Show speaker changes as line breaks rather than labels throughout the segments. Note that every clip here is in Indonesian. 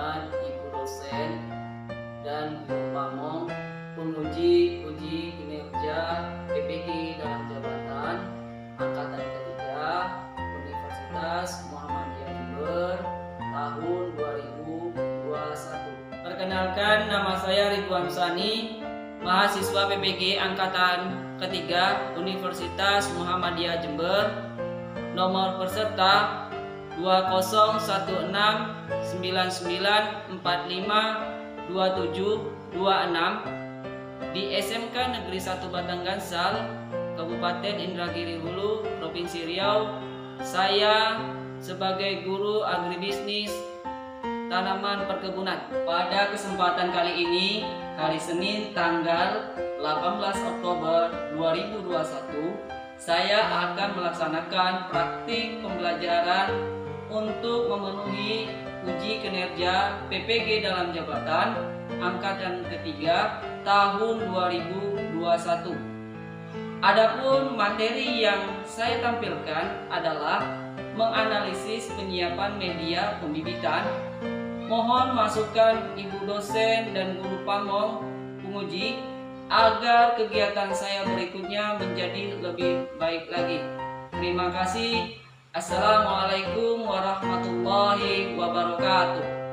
Muhammad, Ibu dosen dan Ibu Pamong, penguji uji kinerja PPG dalam jabatan angkatan ketiga Universitas Muhammadiyah Jember tahun 2021. Perkenalkan, nama saya Ridwan Sani, mahasiswa PPG angkatan ketiga Universitas Muhammadiyah Jember. Nomor peserta 2019952726 di SMK Negeri 1 Batang Gansal, Kabupaten Indragiri Hulu, Provinsi Riau. Saya sebagai guru agribisnis tanaman perkebunan. Pada kesempatan kali ini, hari Senin tanggal 18 Oktober 2021, saya akan melaksanakan praktik pembelajaran untuk memenuhi uji kinerja PPG dalam jabatan angkatan ketiga tahun 2021. Adapun materi yang saya tampilkan adalah menganalisis penyiapan media pembibitan. Mohon masukan Ibu dosen dan Guru Pamong penguji agar kegiatan saya berikutnya menjadi lebih baik lagi. Terima kasih. Assalamualaikum warahmatullahi wabarakatuh.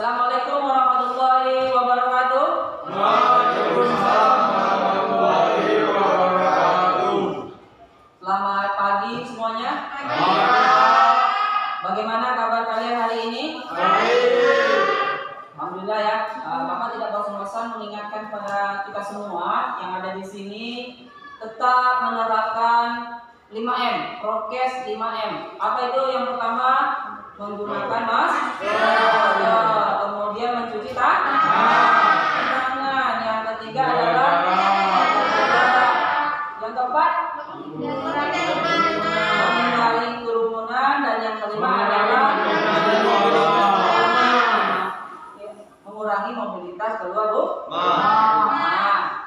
Assalamualaikum warahmatullahi wabarakatuh.
Waalaikumsalam warahmatullahi wabarakatuh.
Selamat pagi semuanya. Bagaimana kabar kalian hari ini?
Baik.
Alhamdulillah ya. Bapak tidak bosan-bosan mengingatkan pada kita semua yang ada di sini tetap menerapkan 5M, prokes 5M. Apa itu? Yang pertama, menggunakan masker. Kemudian mencuci tangan. Yang ketiga adalah yang keempat menghindari kerumunan, dan yang kelima adalah mengurangi mobilitas keluar rumah.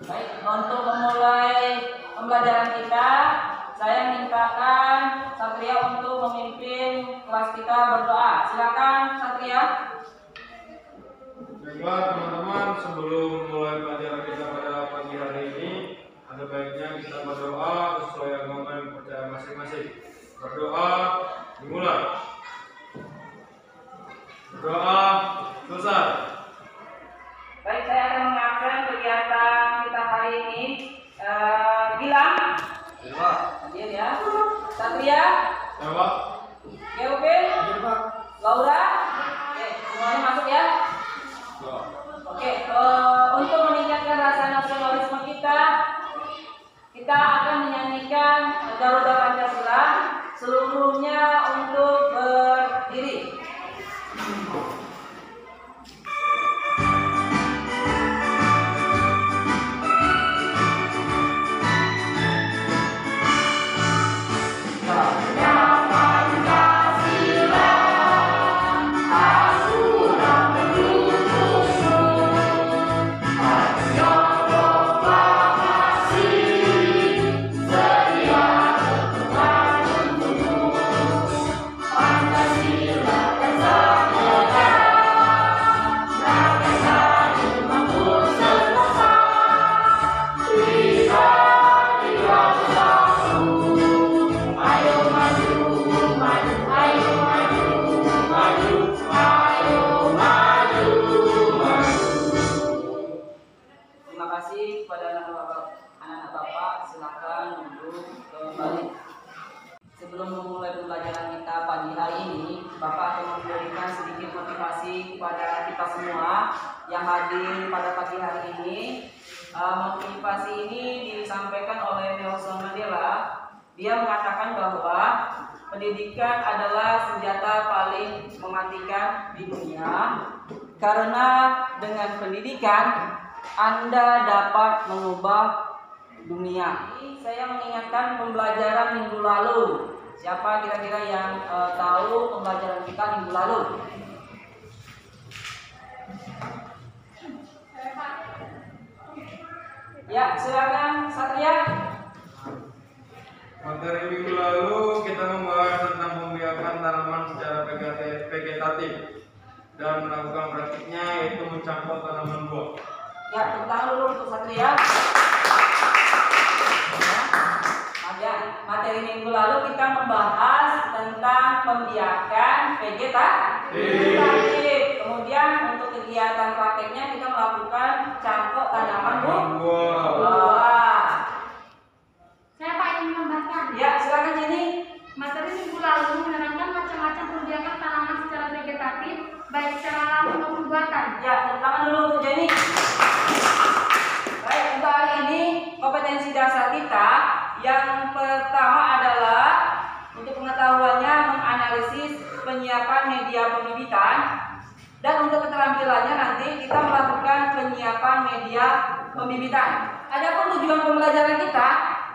Baik, untuk memulai pembelajaran kita, saya mintakan Satria untuk memimpin kelas kita berdoa. Silakan Satria.
Baiklah teman-teman, sebelum mulai pelajaran kita pada pagi hari ini, ada baiknya kita berdoa sesuai agama yang percaya masing-masing. Berdoa dimulai. Berdoa selesai.
Baik, saya akan mengakhiri kegiatan kita hari ini. Gilang, hadir ya. Satria,
Jawab.
Kelvin, Laura, oke, semuanya masuk ya. Oke, untuk meningkatkan rasa nasionalisme kita akan menyanyikan Garuda Pancasila, seluruhnya untuk berdiri. Anak-anak Bapak, silakan duduk kembali. Sebelum memulai pembelajaran kita pagi hari ini, Bapak akan memberikan sedikit motivasi kepada kita semua yang hadir pada pagi hari ini. Motivasi ini disampaikan oleh Nelson Mandela. Dia mengatakan bahwa pendidikan adalah senjata paling mematikan di dunia, karena dengan pendidikan Anda dapat mengubah dunia. Saya mengingatkan pembelajaran minggu lalu. Siapa kira-kira yang tahu pembelajaran kita minggu lalu? Ya, silakan Satria.
Materi minggu lalu kita membahas tentang pembiakan tanaman secara vegetatif dan melakukan praktiknya yaitu mencangkok tanaman buah.
Ya, tepuk tangan dulu untuk Satria. Ya, materi minggu lalu kita membahas tentang pembiakan vegetatif. Kemudian untuk kegiatan prakteknya kita melakukan cangkok tanaman buah.
Saya Pak ingin menambahkan.
Ya, silakan Jenny.
Materi minggu lalu menerangkan macam-macam pembiakan tanaman secara vegetatif, baik secara alami maupun buatan.
Ya, tepuk tangan dulu untuk Jenny. Baik, untuk hari ini kompetensi dasar kita yang pertama adalah untuk pengetahuannya menganalisis penyiapan media pembibitan, dan untuk keterampilannya nanti kita melakukan penyiapan media pembibitan. Adapun tujuan pembelajaran kita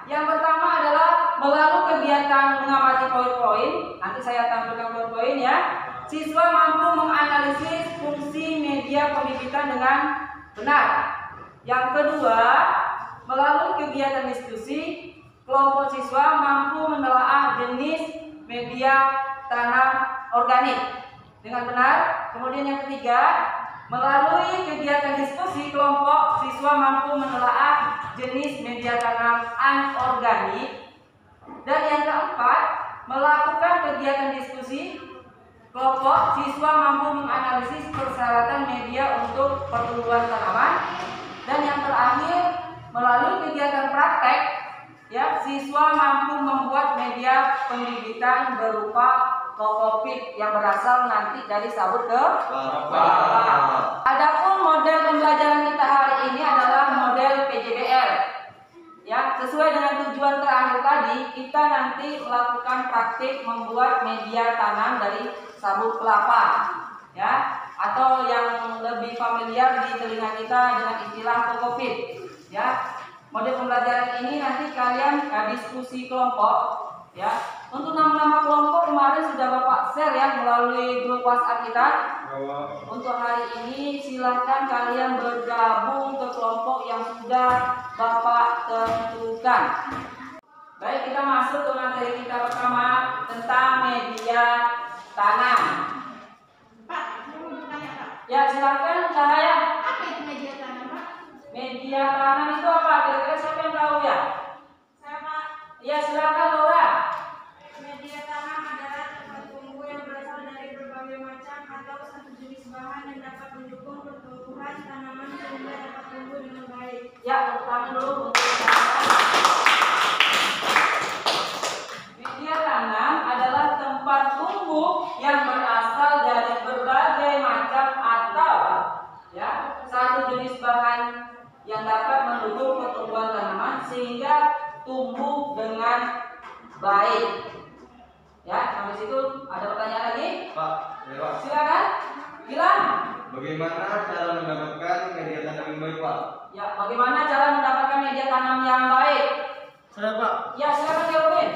yang pertama adalah melalui kegiatan mengamati PowerPoint. Nanti saya tampilkan PowerPoint ya. Siswa mampu menganalisis fungsi media pembibitan dengan benar. Yang kedua, melalui kegiatan diskusi, kelompok siswa mampu menelaah jenis media tanam organik dengan benar. Kemudian yang ketiga, melalui kegiatan diskusi, kelompok siswa mampu menelaah jenis media tanam anorganik. Dan yang keempat, melakukan kegiatan diskusi, kelompok siswa mampu menganalisis persyaratan media untuk pertumbuhan tanaman. Dan yang terakhir, melalui kegiatan praktek, ya, siswa mampu membuat media pembibitan berupa kokopit yang berasal nanti dari sabut kelapa. Adapun model pembelajaran kita hari ini adalah model PJBL. Ya, sesuai dengan tujuan terakhir tadi, kita nanti melakukan praktik membuat media tanam dari sabut kelapa. Ya, atau yang lebih familiar di telinga kita dengan istilah kokopit. Ya, model pembelajaran ini nanti kalian diskusi kelompok. Ya, untuk nama-nama kelompok kemarin sudah Bapak share ya melalui grup WhatsApp kita. Untuk hari ini silakan kalian bergabung ke kelompok yang sudah Bapak tentukan. Baik, kita masuk ke materi kita pertama tentang media tanam.
Pak, saya mau bertanya Pak.
Ya, silakan Cahaya.
Apa itu media tanam Pak?
Media tanam itu apa? Kira-kira siapa yang tahu ya?
Saya Pak.
Ya, silakan Laura.
Media tanam adalah tempat tumbuh yang berasal dari berbagai macam atau satu jenis bahan yang dapat mendukung pertumbuhan tanaman sehingga dapat tumbuh dengan baik.
Ya, tepuk tangan dulu untuk Cahaya. Media tanam adalah tempat tumbuh yang berasal dari berbagai macam atau ya satu jenis bahan yang dapat mendukung pertumbuhan tanaman sehingga tumbuh dengan baik. Ya, sampai situ ada pertanyaan lagi?
Pak, ya Pak.
Silakan. Bilang.
Bagaimana cara mendapatkan media tanam yang baik, Pak?
Ya, bagaimana cara mendapatkan media tanam yang baik?
Saya Pak,
Ya, silakan Kelvin.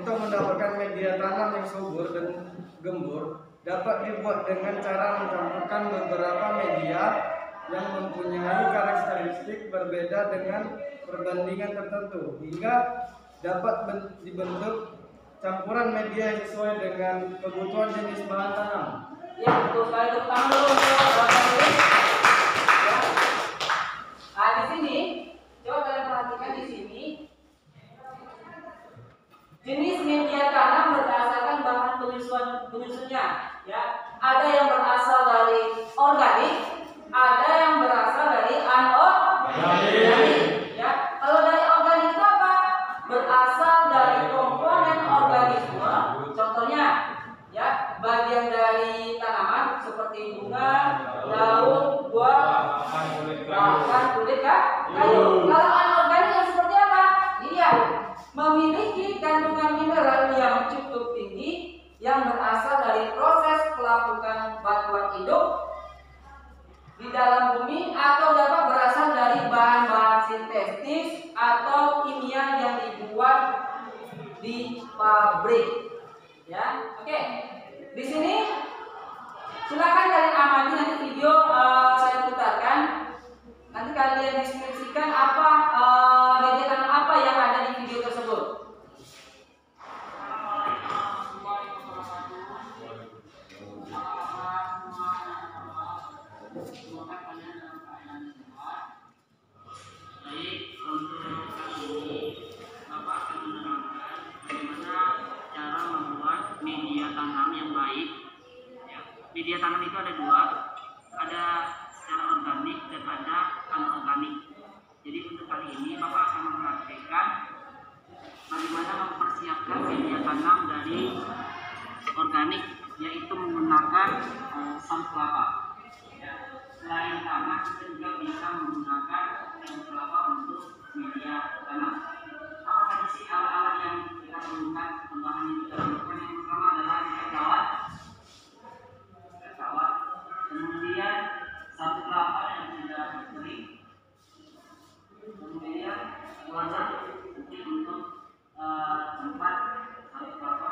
untuk mendapatkan media tanam yang subur dan gembur dapat dibuat dengan cara mencampurkan beberapa media yang mempunyai karakteristik berbeda dengan perbandingan tertentu hingga dapat dibentuk campuran media yang sesuai dengan kebutuhan jenis bahan tanam.
Ya, betul sekali. Tepuk tangan dulu untuk Bapak Kelvin. Ya. Nah, di sini coba kalian perhatikan di sini. Jenis media tanam berdasarkan bahan penyusunnya, ya. Ada yang berasal dari organik, ada yang berasal dari anorganik. Ya, kalau dari organik itu apa? Berasal dari komponen organisme. Contohnya, ya, bagian dari tanaman seperti bunga, daun, buah, bahkan kulit kayu. Kalau anorganik yang seperti apa? Iya, memiliki kandungan mineral yang berasal dari proses pelapukan batuan hidup di dalam bumi atau dapat berasal dari bahan-bahan sintetis atau kimia yang dibuat di pabrik. Ya, oke. Di sini silakan kalian amati nanti video saya putarkan. Nanti kalian deskripsikan apa media tanam apa yang ada di video tersebut.
Baik, untuk kali ini Bapak akan menerangkan bagaimana cara membuat media tanam yang baik. Ya, media tanam itu ada dua, ada secara organik dan ada anorganik. Jadi untuk kali ini Bapak akan mempraktikkan bagaimana mempersiapkan media tanam dari organik, yaitu menggunakan sambal kelapa. Ya, selain tanah, kita juga bisa menggunakan sambal kelapa untuk media tanam. Apa saja sih alat-alat yang kita perlukan? Bahan yang kita perlukan yang pertama adalah kawat, kemudian sambal kelapa yang sudah kering, kemudian wadah untuk tempat sambal kelapa.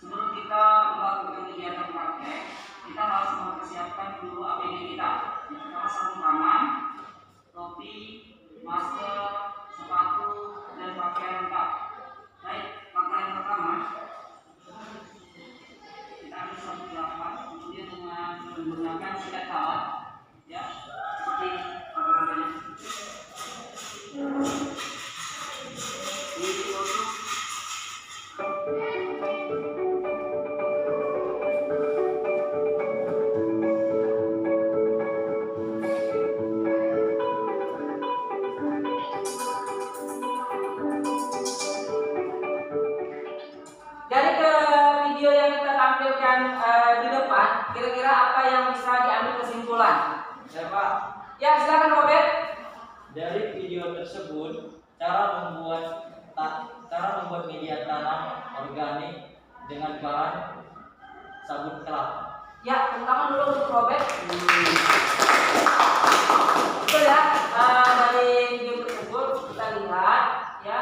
Sebelum kita melakukan kegiatan praktek, kita harus mempersiapkan dulu APD kita. Yang pertama sarung tangan, topi, masker, sepatu, dan pakaian lengkap. Baik, pakaian pertama kita ambil sambal kelapa, kemudian dengan menggunakan sikat kawat, ya, seperti pakaiannya. Ditusuk.
Dari ke video yang kita tampilkan di depan, kira-kira apa yang bisa diambil kesimpulan?
Ya Pak,
Ya, silakan Robert.
Dari video tersebut, cara membuat media tanam organik dengan bahan sabun kelapa.
Ya, pertama dulu untuk Robert. Betul ya, dari video tersebut kita lihat ya,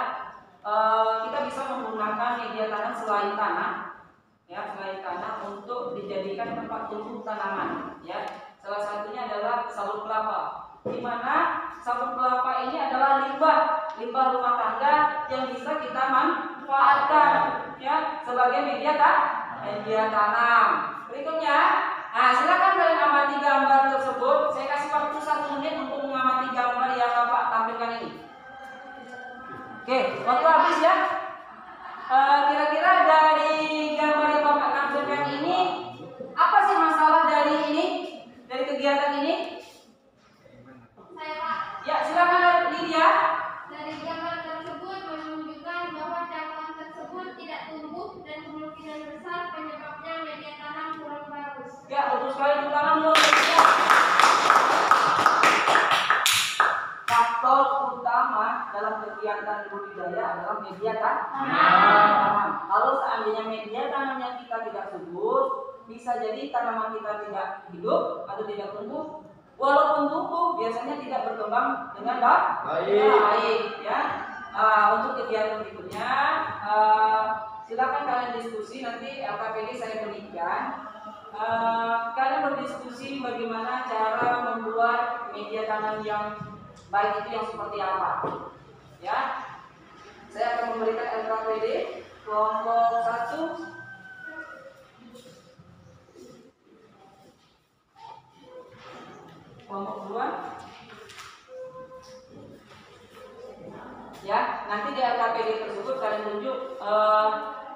kita bisa menggunakan media tanam selain tanah, ya, selain tanah untuk dijadikan tempat tumbuh tanaman. Ya, salah satunya adalah sabun kelapa, di mana sabun kelapa ini adalah limbah rumah tangga yang bisa kita manfaatkan, ya, sebagai media tanam. Berikutnya, nah silakan kalian amati gambar tersebut. Saya kasih waktu 1 menit untuk mengamati gambar yang Bapak tampilkan ini. Oke, waktu habis ya. Kira-kira dari gambar yang Bapak tampilkan ini, apa sih masalah dari ini, dari kegiatan ini?
Saya Pak,
Ya, silakan Lydia.
dari gambar tersebut menunjukkan bahwa cangkang tersebut tidak tumbuh dan kemungkinan besar penyebabnya media tanam kurang bagus.
Ya, betul sekali, terutama menurut saya. Faktor utama dalam kegiatan budidaya adalah media tanam. Kalau seandainya media tanam yang kita tidak subur, bisa jadi tanaman kita tidak hidup atau tidak tumbuh. Walaupun tumbuh, biasanya tidak berkembang dengan baik. Ya. Untuk kegiatan berikutnya, silakan kalian diskusi, nanti LKPD saya berikan. Kalian berdiskusi bagaimana cara membuat media tanam yang baik itu yang seperti apa. Ya, saya akan memberikan LKPD kelompok 1. Kelompok 2. Ya, nanti di LKPD tersebut kalian tunjuk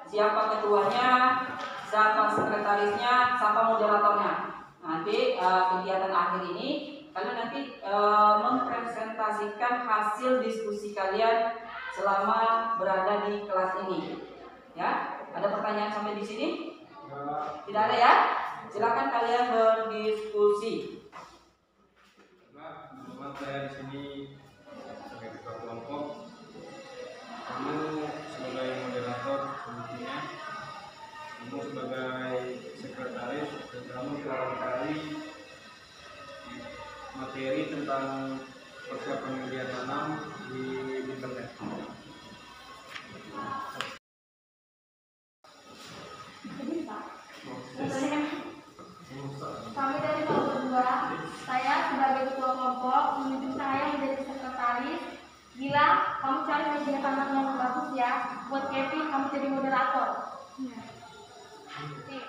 siapa ketuanya, siapa sekretarisnya, siapa moderatornya. Nanti kegiatan akhir ini kalian nanti mempresentasikan hasil diskusi kalian selama berada di kelas ini. Ya, ada pertanyaan sampai di sini? Tidak ada ya? Silakan kalian berdiskusi.
Teman-teman saya di sini sebagai ketua kelompok, kamu sebagai moderator tentunya
kamu cari media tanam yang bagus ya. Buat Kevin, kamu jadi moderator. Oke.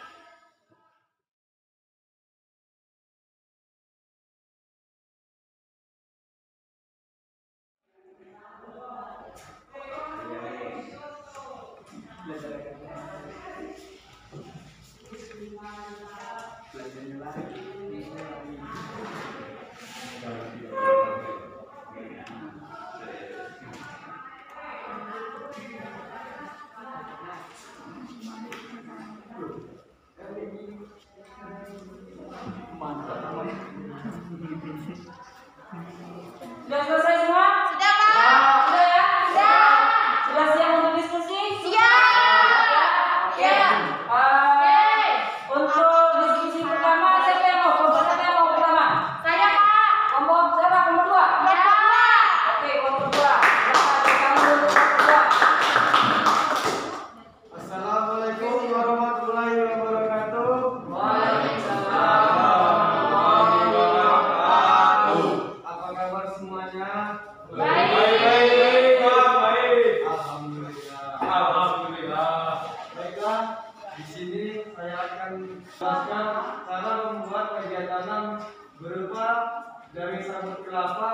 Sudah selesai semua?
Sudah, Pak.
Sudah ya?
Sudah.
Sudah siap untuk diskusi?
Siap.
Ya. Untuk diskusi pertama siapa yang mau? Kelompok siapa yang mau pertama?
Saya, Pak.
Kelompok siapa? Kelompok 2?
Kelompok 2.
Oke, kelompok 2. Silakan kamu untuk kelompok 2.
Assalamualaikum warahmatullahi wabarakatuh.
Waalaikumsalam.
Apa kabar semuanya?
Baik.
Alhamdulillah.
Alhamdulillah.
Baiklah, di sini saya akan jelaskan cara membuat media tanam berupa dari sabut kelapa.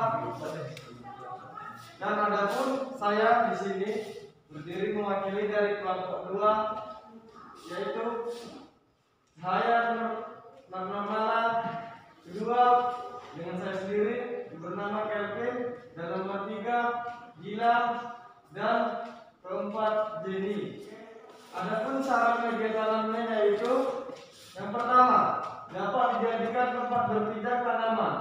Dan adapun saya di sini berdiri mewakili dari kelompok 2, yaitu saya bernama kedua dengan saya sendiri bernama Kelvin, dan nomor 3 Gilang, dan keempat Jenny. Adapun cara media tanamnya yaitu yang pertama dapat dijadikan tempat berpijak tanaman,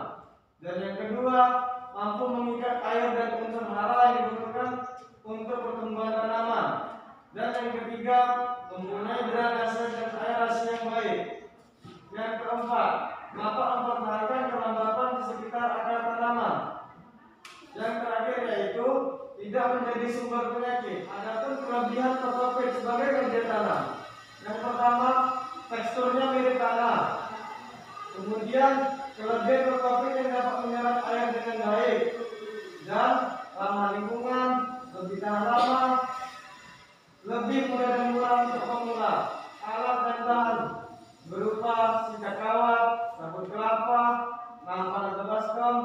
dan yang kedua mampu mengikat air dan unsur hara yang dibutuhkan untuk pertumbuhan tanaman, dan yang ketiga mempunyai drainase dan aerasi yang baik. Yang keempat dapat mempertahankan kelembapan di sekitar akar tanaman. Yang terakhir yaitu tidak menjadi sumber penyakit. Adapun kelebihan kokopit sebagai media tanam, yang pertama teksturnya mirip tanah. Kemudian kelebihan kokopit yang dapat menyerap air dengan baik dan ramah lingkungan, lebih tahan lama, lebih mudah dan murah untuk pemula. Alat dan bahan berupa sikat kawat, sabut kelapa, nampan atau baskom,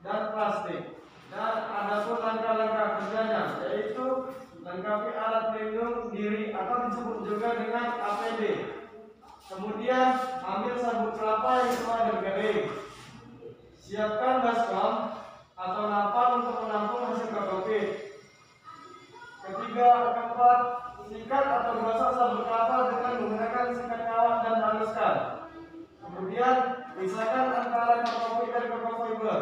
dan plastik. Dan adapun langkah-langkah kerjanya yaitu lengkapi alat pelindung diri atau disebut juga dengan APD. Kemudian ambil sabut kelapa yang telah berkering. Siapkan baskom atau nampan untuk menampung hasil kokopit. Keempat, sikat atau gosok sabut kelapa dengan menggunakan sikat kawat dan haluskan. Kemudian pisahkan antara kokopit dan kokofiber.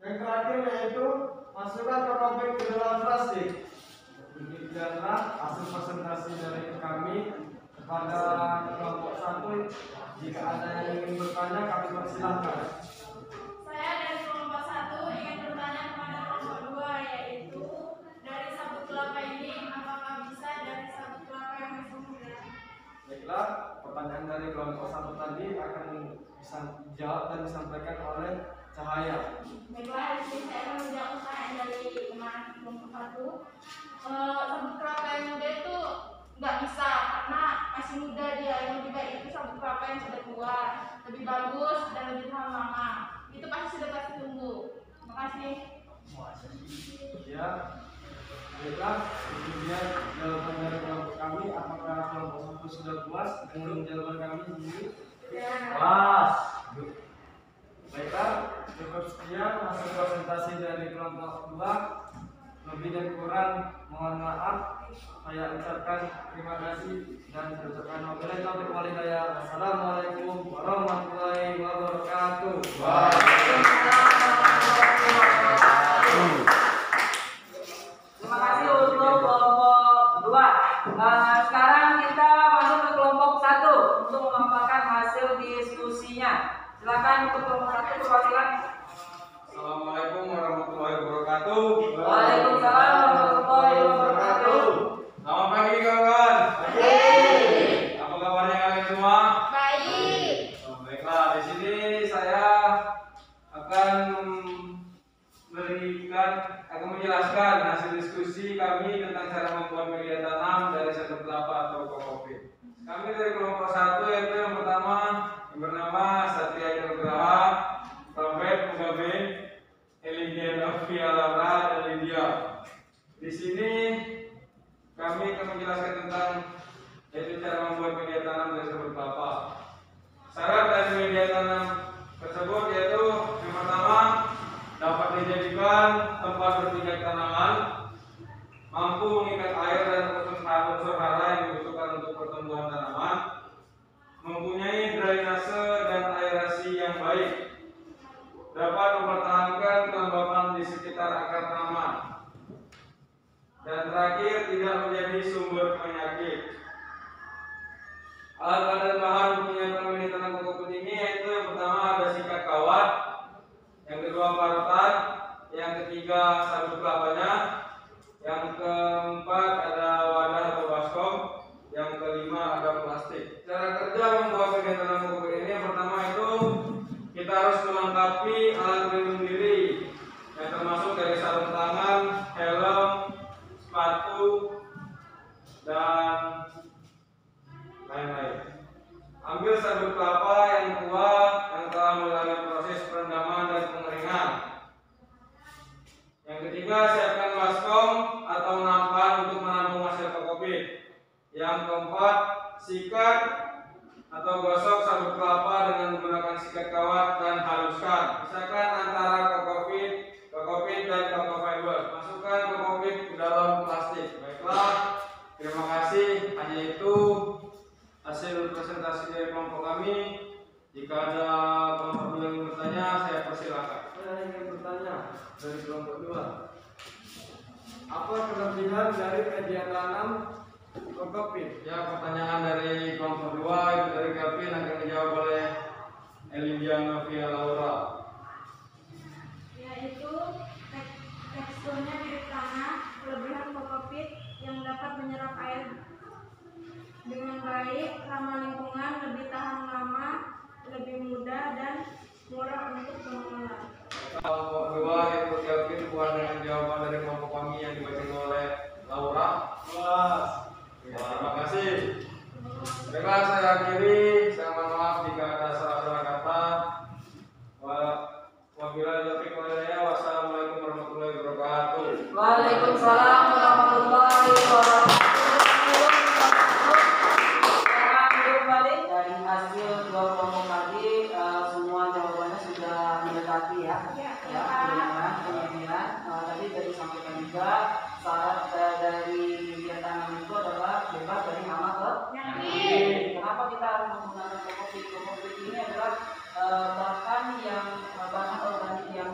Yang terakhir yaitu masukkan kokopit ke dalam plastik. Demikianlah hasil presentasi dari kami kepada kelompok 1. Jika ada yang ingin bertanya, kami persilahkan.
Saya dari kelompok 1 ingin bertanya kepada kelompok 2, yaitu dari sabut kelapa ini apakah bisa dari sabut kelapa yang masih muda?
Baiklah, pertanyaan dari kelompok 1 tadi akan bisa dijawab dan disampaikan oleh Cahaya.
Baiklah, di sini saya akan menjawab pertanyaan dari teman kelompok 1. Sabut kelapa yang muda itu nggak bisa karena masih muda dia. Yang lebih baik itu sabut kelapa yang sudah tua, lebih bagus dan lebih tahan lama. Itu pasti sudah pasti tumbuh. Terima kasih.
Ya, baiklah, itu dia jawaban dari kelompok kami. Apakah kelompok 1 sudah puas dengan jawaban kami sendiri?
Ya.
Puas. Baiklah, cukup sekian hasil presentasi dari kelompok 2. Lebih dan kurang mohon maaf. Saya ucapkan terima kasih dan saya ucapkan wabillahi taufiq wal hidayah. Wassalamualaikum warahmatullahi wabarakatuh.
Terima kasih untuk kelompok 2. Sekarang kita masuk ke kelompok 1 untuk memaparkan hasil diskusinya. Silakan untuk kelompok 1 perwakilan.
Assalamualaikum warahmatullahi wabarakatuh.
Waalaikumsalam warahmatullahi wabarakatuh.
Selamat pagi kawan. Apa kabarnya kalian semua?
Baik.
Baiklah, di sini saya akan menjelaskan sabut kelapa atau kokopit. Kami dari kelompok 1 yaitu yang pertama yang bernama Satria Nugraha, Robert Mugabe, Elidia Novia Laura, dan Lydia. Di sini kami akan menjelaskan tentang yaitu cara membuat media tanam dari sabut kelapa. Syarat dari media tanam tersebut yaitu yang pertama dapat dijadikan tempat berpijak tanaman, mampu mengikat air dan unsur hara yang dibutuhkan untuk pertumbuhan tanaman, mempunyai drainase dan aerasi yang baik, dapat mempertahankan kelembapan di sekitar akar tanaman, dan terakhir tidak menjadi sumber penyakit. Alat dan bahan untuk menyiapkan media tanam kokopit ini yaitu yang pertama ada sikat kawat, yang kedua parutan, yang ketiga sabut kelapanya, yang keempat ada wadah atau baskom, yang kelima ada plastik. Cara kerja membuat media tanam kokopit ini yang pertama itu kita harus melengkapi alat pelindung diri yang termasuk dari sarung tangan, helm, sepatu, dan lain-lain. Ambil sabut kelapa yang tua yang telah melalui proses perendaman dan pengeringan. Yang ketiga, siapkan baskom atau nampan untuk menampung hasil kokopit. Yang keempat, sikat atau gosok sabut kelapa dengan menggunakan sikat kawat dan haluskan. Pisahkan antara kokopit dan coco fiber. Masukkan kokopit ke dalam plastik. Baiklah, terima kasih. Hanya itu hasil presentasi dari kelompok kami. Jika ada kelompok yang ingin bertanya, saya persilakan.
Saya ingin bertanya dari kelompok 2. Apa kelebihan dari media tanam kokopit?
Ya, pertanyaan dari kelompok 2 itu dari Kelvin akan dijawab oleh Elidia Novia Laura.
Yaitu teksturnya mirip tanah, kelebihan kokopit yang dapat menyerap air dengan baik, ramah lingkungan, lebih tahan lama, lebih mudah dan murah untuk pengelola.
Kelompok 2 yaitu Kelvin puas dengan jawaban dari kelompok kami yang dibacakan oleh Laura.
Puas.
Ya, terima kasih. Baiklah, saya akhiri. Saya mohon maaf jika ada salah-salah kata. Wabillahi taufiq wal hidayah. Wassalamualaikum warahmatullahi wabarakatuh.
Waalaikumsalam warahmatullahi wabarakatuh. Kembali dari hasil dua kelompok tadi, semua jawabannya sudah mendekati ya. Kemudian tadi sudah disampaikan juga syarat dari media tanam itu adalah bebas dari hama ke penyakit. Kenapa kita harus menggunakan kokopit? Kokopit ini adalah bahan organik yang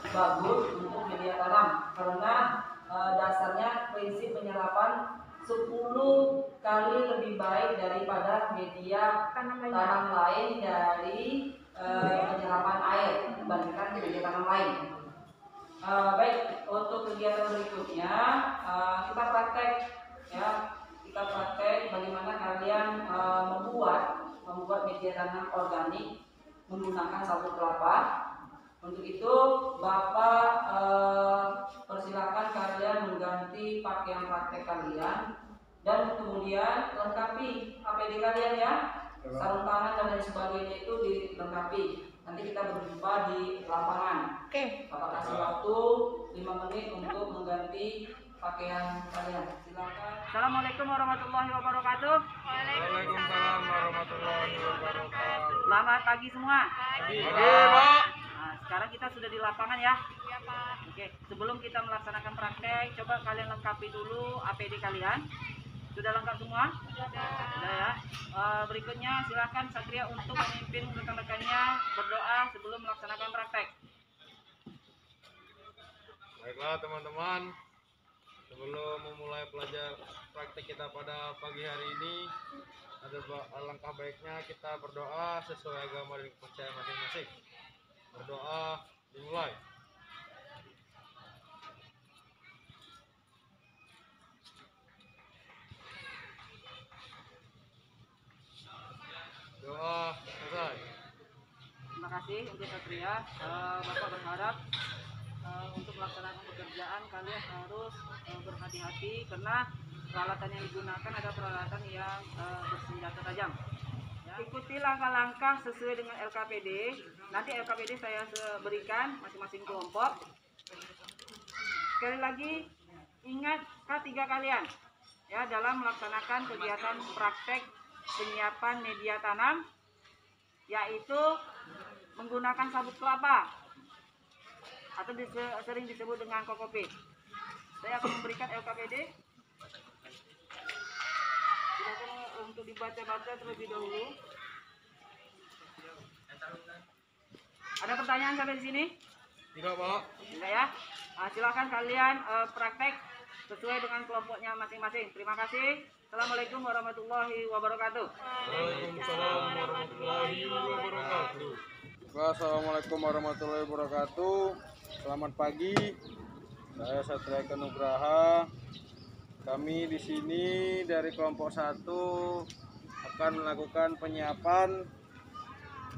bagus untuk media tanam karena dasarnya prinsip penyerapan 10 kali lebih baik daripada media tanam lain dari penyerapan air dibandingkan media tanam lain. Baik, untuk kegiatan berikutnya kita praktek ya, kita praktek bagaimana kalian membuat media tanam organik menggunakan sabut kelapa. Untuk itu Bapak persilakan kalian mengganti pakaian praktek kalian dan kemudian lengkapi APD kalian ya, sarung tangan dan lain sebagainya itu dilengkapi. Nanti kita berjumpa di lapangan.
Oke.
Bapak kasih waktu 5 menit untuk mengganti pakaian kalian. Silakan. Assalamualaikum warahmatullahi wabarakatuh.
Waalaikumsalam warahmatullahi wabarakatuh.
Selamat pagi semua.
Pagi, Pak.
Nah, sekarang kita sudah di lapangan ya. Iya, Pak. Oke, sebelum kita melaksanakan praktek, coba kalian lengkapi dulu APD kalian. Sudah lengkap semua? Sudah ya. Berikutnya silakan Satria untuk memimpin rekan-rekannya berdoa sebelum melaksanakan praktek.
Baiklah teman-teman, sebelum memulai pelajar praktek kita pada pagi hari ini, ada langkah baiknya kita berdoa sesuai agama dan kepercayaan masing-masing. Berdoa dimulai. Doa selesai.
Terima kasih untuk Satria. Bapak berharap untuk melaksanakan pekerjaan kalian harus berhati-hati karena peralatan yang digunakan ada peralatan yang bersenjata tajam. Ya. Ikuti langkah-langkah sesuai dengan LKPD. Nanti LKPD saya berikan masing-masing kelompok. Sekali lagi, ingat K3 kalian ya dalam melaksanakan kegiatan praktek penyiapan media tanam, yaitu menggunakan sabut kelapa atau sering disebut dengan kokopit. Saya akan memberikan LKPD. Silakan untuk dibaca-baca terlebih dahulu. Ada pertanyaan sampai di sini?
Tidak, Pak.
Tidak ya. Silakan kalian praktek sesuai dengan kelompoknya masing-masing. Terima kasih. Assalamualaikum warahmatullahi wabarakatuh.
Waalaikumsalam warahmatullahi wabarakatuh.
Assalamualaikum warahmatullahi wabarakatuh. Selamat pagi. Saya Satria Eka Nugraha. Kami di sini dari kelompok 1 akan melakukan penyiapan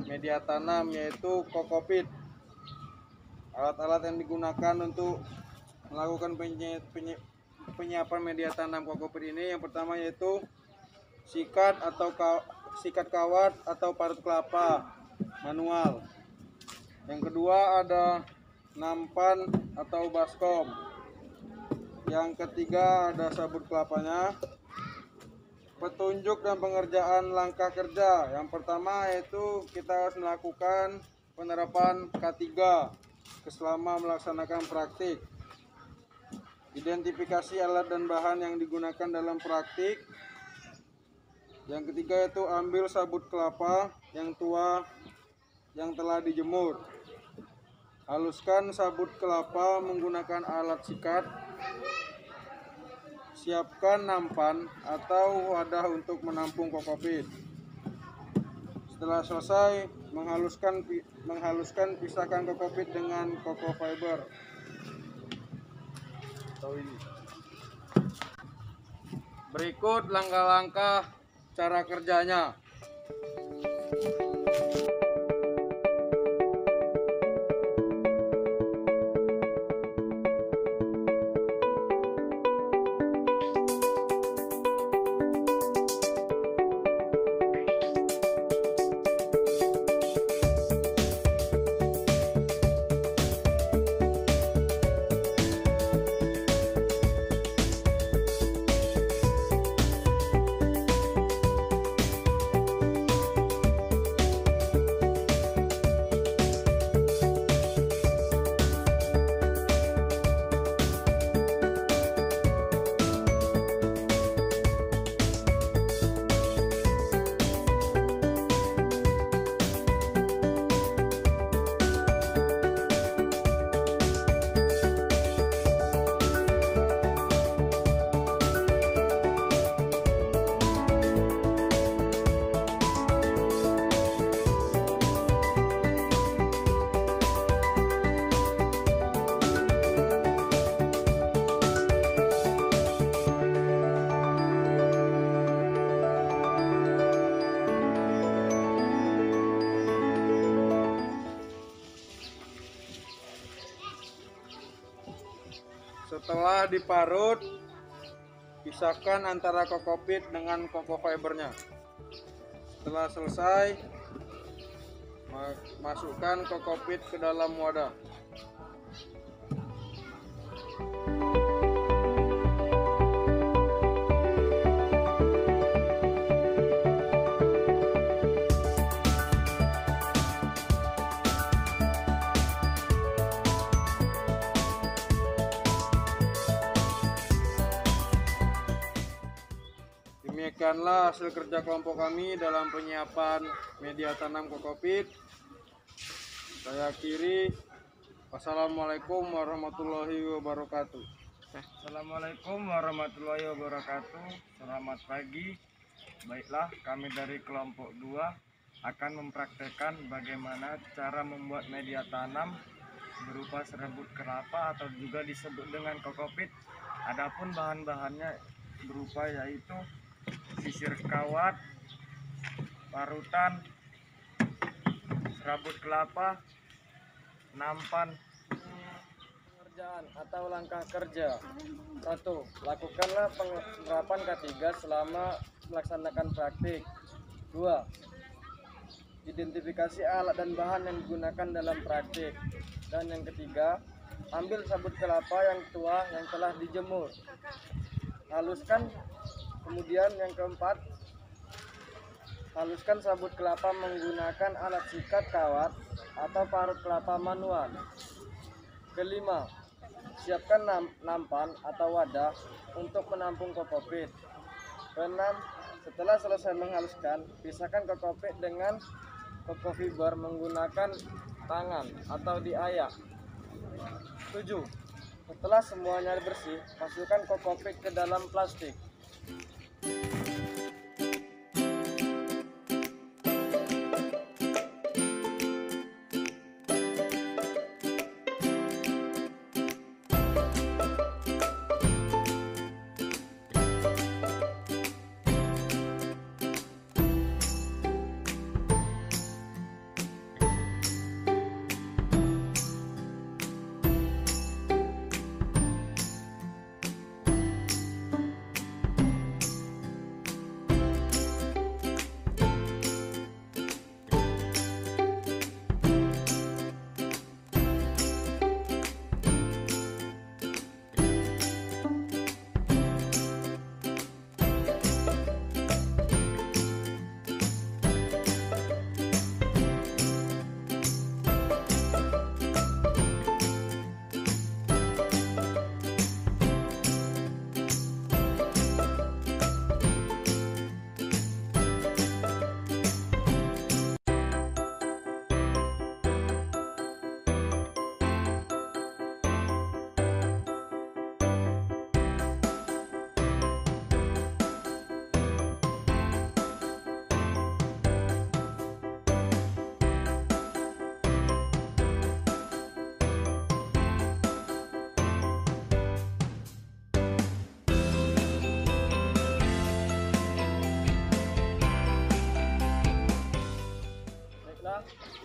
media tanam yaitu kokopit. Alat-alat yang digunakan untuk melakukan penyiapan media tanam kokopit ini yang pertama yaitu sikat atau sikat kawat atau parut kelapa manual. Yang kedua ada nampan atau baskom. Yang ketiga ada sabut kelapanya. Petunjuk dan pengerjaan langkah kerja. Yang pertama yaitu kita harus melakukan penerapan K3 selama melaksanakan praktik. Identifikasi alat dan bahan yang digunakan dalam praktik. Yang ketiga yaitu ambil sabut kelapa yang tua yang telah dijemur. Haluskan sabut kelapa menggunakan alat sikat. Siapkan nampan atau wadah untuk menampung kokopit. Setelah selesai, menghaluskan pisahkan kokopit dengan koko fiber. Berikut langkah-langkah cara kerjanya. Setelah diparut, pisahkan antara kokopit dengan koko fibernya. Setelah selesai, masukkan kokopit ke dalam wadah. Demikianlah hasil kerja kelompok kami dalam penyiapan media tanam kokopit. Saya akhiri. Wassalamualaikum warahmatullahi wabarakatuh.
Assalamualaikum warahmatullahi wabarakatuh. Selamat pagi. Baiklah, kami dari kelompok 2 akan mempraktekkan bagaimana cara membuat media tanam berupa serbuk kelapa atau juga disebut dengan kokopit. Adapun bahan-bahannya berupa yaitu sisir kawat, parutan, serabut kelapa, nampan, Pekerjaan atau langkah kerja. 1. Lakukanlah penerapan K3 selama melaksanakan praktik. 2. Identifikasi alat dan bahan yang digunakan dalam praktik. Dan yang ketiga, ambil sabut kelapa yang tua yang telah dijemur. Haluskan. Kemudian yang keempat, haluskan sabut kelapa menggunakan alat sikat kawat atau parut kelapa manual. Kelima, siapkan nampan atau wadah untuk menampung kokopit. Keenam, setelah selesai menghaluskan, pisahkan kokopit dengan kokofiber menggunakan tangan atau diayak. 7. Setelah semuanya bersih, masukkan kokopit ke dalam plastik.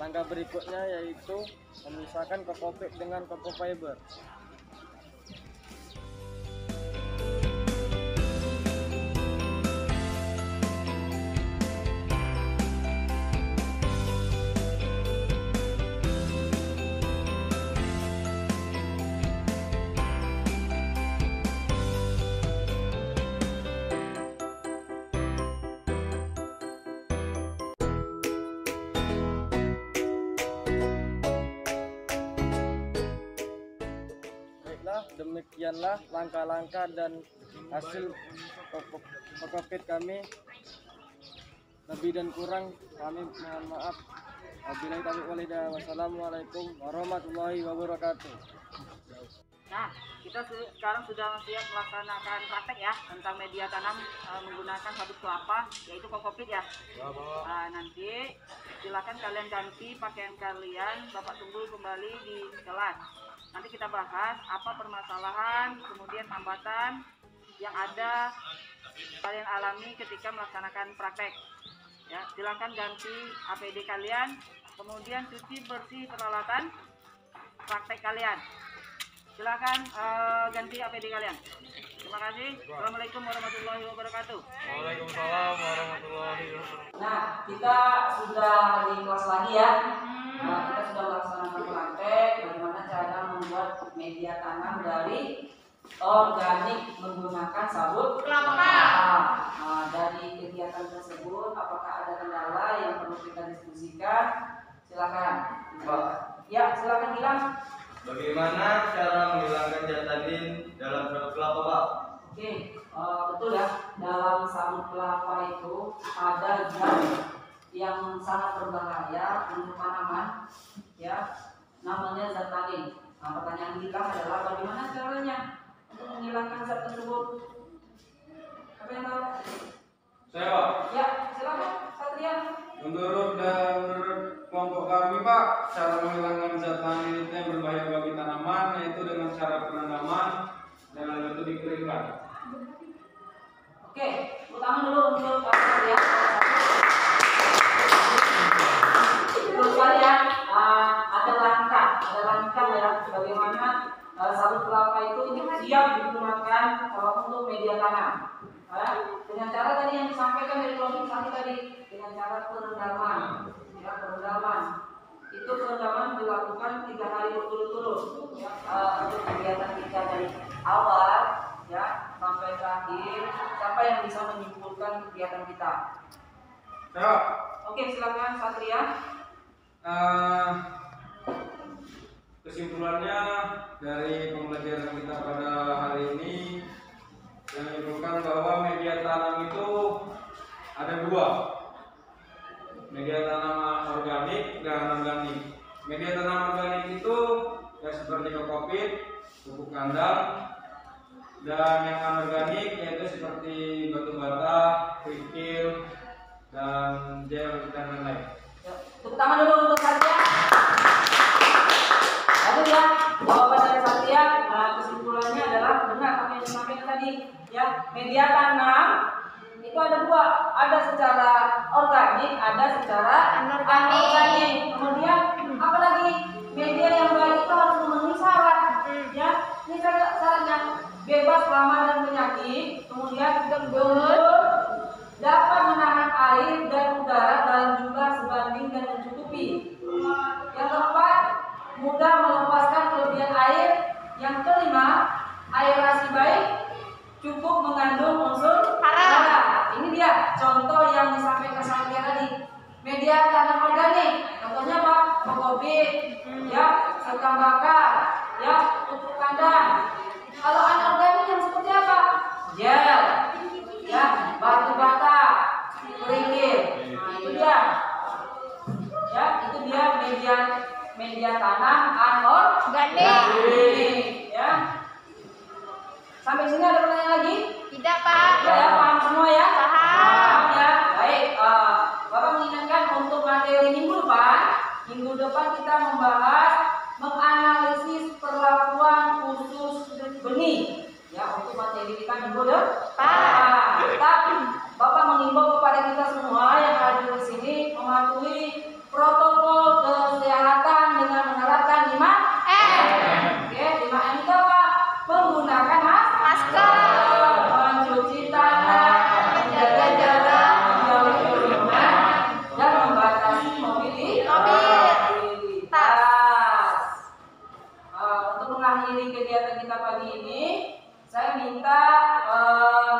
Langkah berikutnya yaitu memisahkan kokopit dengan kokofiber. Demikianlah langkah-langkah dan hasil kokopit kami. Lebih dan kurang kami mohon maaf. Wabillahi taufiq wal hidayah. Wassalamualaikum warahmatullahi wabarakatuh.
Nah, kita sekarang sudah siap melaksanakan praktek ya tentang media tanam menggunakan sabut kelapa, yaitu kokopit ya. Nanti silakan kalian ganti pakaian kalian, Bapak tunggu kembali di kelas. Nanti kita bahas apa permasalahan, kemudian hambatan yang ada kalian alami ketika melaksanakan praktek. Ya, silakan ganti APD kalian, kemudian cuci bersih peralatan praktek kalian. Silakan ganti APD kalian. Terima kasih. Assalamualaikum warahmatullahi wabarakatuh.
Waalaikumsalam warahmatullahi wabarakatuh.
Nah, kita sudah di kelas lagi ya. Kita sudah melaksanakan praktek bagaimana cara membuat media tanam dari organik menggunakan sabut kelapa. Dari kegiatan tersebut, apakah ada kendala yang perlu kita diskusikan? Silakan. Ya, silakan bilang.
Bagaimana cara menghilangkan jatanin dalam sabut kelapa, Pak?
Oke, betul ya. Dalam sabut kelapa itu ada zat yang sangat berbahaya untuk tanaman, ya, namanya zat tanin. Nah, pertanyaan kita adalah bagaimana caranya untuk menghilangkan zat tersebut? Apa yang tahu?
Saya, Pak.
Ya, silakan, Satria.
Menurut kelompok kami, Pak, cara menghilangkan zat tanin itu yang berbahaya bagi tanaman yaitu dengan cara perendaman dengan metode dikeringkan.
Oke, utama dulu untuk Satria. Betul sekali ya, ada langkah ya bagaimana sabut disampaikan dari kelompok satu tadi dengan cara perendaman. Ya, perendaman. Itu perendaman dilakukan 3 hari berturut-turut. Ya, untuk kegiatan kita dari awal ya sampai terakhir, sampai yang bisa menyimpulkan kegiatan kita.
Ya.
Oke, silakan Satria.
Kesimpulannya dari pembelajaran kita pada hari ini yang menyimpulkan bahwa media tanam itu ada 2, media tanam organik dan anorganik. Media tanam organik itu ya seperti kokopit, pupuk kandang, dan yang anorganik yaitu seperti batu bata, kerikil, dan gel dan lain-lain.
Ya, tepuk tangan dulu untuk Satria. Lanjut ya, jawaban dari Satria, kesimpulannya adalah benar apa yang disampaikan tadi. Ya, media tanam itu ada 2, ada secara organik, ada secara anorganik. Kemudian apalagi media yang baik itu harus memenuhi syarat. Ya, ini syaratnya bebas hama dan penyakit, kemudian gembur, dapat menahan air dan udara dalam jumlah sebanding dan mencukupi. Yang keempat, mudah melepaskan kelebihan air. Yang kelima, aerasi baik, cukup mengandung unsur hara. Ini dia contoh yang disampaikan Satria tadi. Media tanam organik, contohnya apa? Kokopit, ya, sekam bakar, ya, pupuk kandang. Kalau anorganik yang seperti apa? Gel, ya, batu bata, kerikil. Nah, itu dia. Ya, itu dia media tanam anorganik. Ya. Sampai sini ada pertanyaan lagi?
Tidak, Pak.
Ya, paham semua ya?
Paham.
Ya. Baik, Bapak mengingatkan untuk materi minggu depan kita membahas menganalisis perlakuan khusus benih. Ya, untuk materi kita minggu depan. Tapi Bapak mengimbau kepada kita semua yang hadir di sini mematuhi protokol kesehatan dengan menerapkan 5M. Oke, 5M itu apa? Menggunakan masker, mencuci tangan, menjaga jarak, menjauhi kerumunan, dan membatasi mobilitas. Untuk mengakhiri kegiatan kita pagi ini, saya minta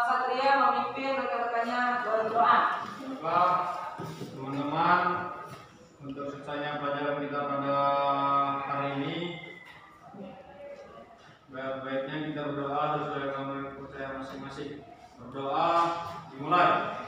Satria memimpin rekan-rekannya berdoa.
Teman-teman, untuk selesainya pelajaran kita pada hari ini, baik-baiknya kita berdoa sesuai dengan percaya masing-masing. Berdoa dimulai.